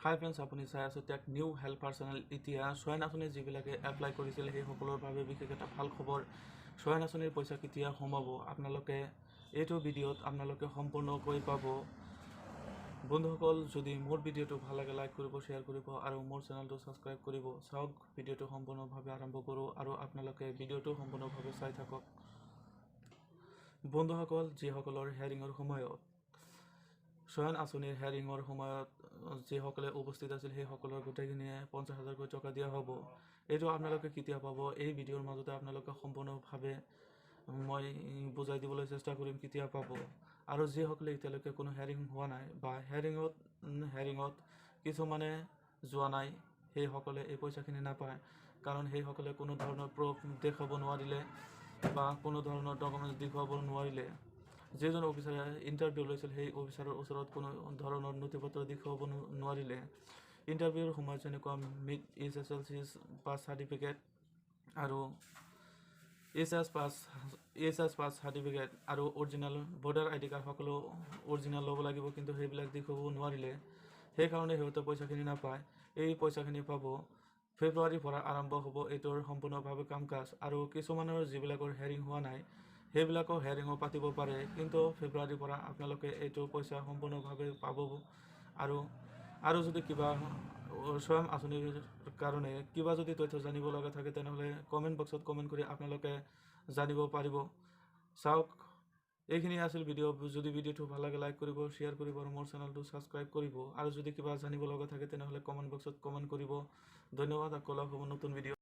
হাই friends, আপুনি চাই আছে টেক নিউ হেল্পাৰ চেনেল। এতিয়া স্বয়ন আঁচনি যিবিলাকে এপ্লাই কৰিছিল সেইসকলৰ বাবে বিশেষ এটা ভাল খবৰ। স্বয়ন আঁচনিৰ পইচা কেতিয়া সোমাব আপোনালোকে এইটো ভিডিঅ'ত আপোনালোকে সম্পূৰ্ণকৈ পাব। বন্ধুসকল, যদি মোৰ ভিডিঅ'টো ভাল লাগে লাইক কৰিব, শ্বেয়াৰ কৰিব আৰু মোৰ চেনেলটো ছাবস্ক্ৰাইব কৰিব। চাওক, ভিডিঅ'টো সম্পূৰ্ণভাৱে আৰম্ভ কৰোঁ আৰু আপোনালোকে ভিডিঅ'টো সম্পূৰ্ণভাৱে চাই থাকক। বন্ধুসকল, যিসকলৰ হেয়াৰিঙৰ সময়ত স্বয়ন আঁচনিৰ হেয়াৰিঙৰ সময়ত যিসকলে উপস্থিত আছিল সেইসকলৰ গোটেইখিনিয়ে 50,000কৈ টকা দিয়া হ'ব। এইটো আপোনালোকে কেতিয়া পাব এই ভিডিঅ'ৰ মাজতে আপোনালোকে সম্পূৰ্ণভাৱে মই বুজাই দিবলৈ চেষ্টা কৰিম কেতিয়া পাব। আৰু যিসকলে এতিয়ালৈকে কোনো হেয়াৰিং হোৱা নাই বা হেয়াৰিঙত কিছুমানে যোৱা নাই সেইসকলে এই পইচাখিনি নাপায়, কাৰণ সেইসকলে কোনো ধৰণৰ প্ৰুফ দেখুৱাব নোৱাৰিলে বা কোনো ধৰণৰ ডকুমেণ্টছ দেখুৱাব নোৱাৰিলে। যিজন অফিচাৰে ইণ্টাৰভিউ লৈছিল সেই অফিচাৰৰ ওচৰত কোনো ধৰণৰ নথি পত্ৰ দেখুৱাব নোৱাৰিলে। ইণ্টাৰভিউৰ সময়ত যেনেকুৱা মিট SSLC পাছ চাৰ্টিফিকেট আৰু এইচ এছ পাছ চাৰ্টিফিকেট আৰু অৰিজিনেল ভোটাৰ ID কাৰ্ড সকলো অৰিজিনেল ল'ব লাগিব, কিন্তু সেইবিলাক দেখুৱাব নোৱাৰিলে। সেইকাৰণে সিহঁতে পইচাখিনি নাপায়। এই পইচাখিনি পাব ফেব্ৰুৱাৰীৰ পৰা আৰম্ভ হ'ব এইটোৰ সম্পূৰ্ণভাৱে কাম কাজ। আৰু কিছুমানৰ যিবিলাকৰ হেয়াৰিং হোৱা নাই সেইবিলাকৰ হেয়াৰিঙো পাতিব পাৰে, কিন্তু ফেব্ৰুৱাৰীৰ পৰা আপোনালোকে এইটো পইচা সম্পূৰ্ণভাৱে পাব। আৰু যদি কিবা স্বয়ন আঁচনিৰ কাৰণে কিবা যদি তথ্য জানিব লগা থাকে তেনেহ'লে কমেণ্ট বক্সত কমেণ্ট কৰি আপোনালোকে জানিব পাৰিব। চাওক, এইখিনি আছিল ভিডিঅ'। যদি ভিডিঅ'টো ভাল লাগে লাইক কৰিব, শ্বেয়াৰ কৰিব আৰু মোৰ চেনেলটো ছাবস্ক্ৰাইব কৰিব। আৰু যদি কিবা জানিব লগা থাকে তেনেহ'লে কমেণ্ট বক্সত কমেণ্ট কৰিব। ধন্যবাদ। আকৌ লগ হ'ব নতুন ভিডিঅ'।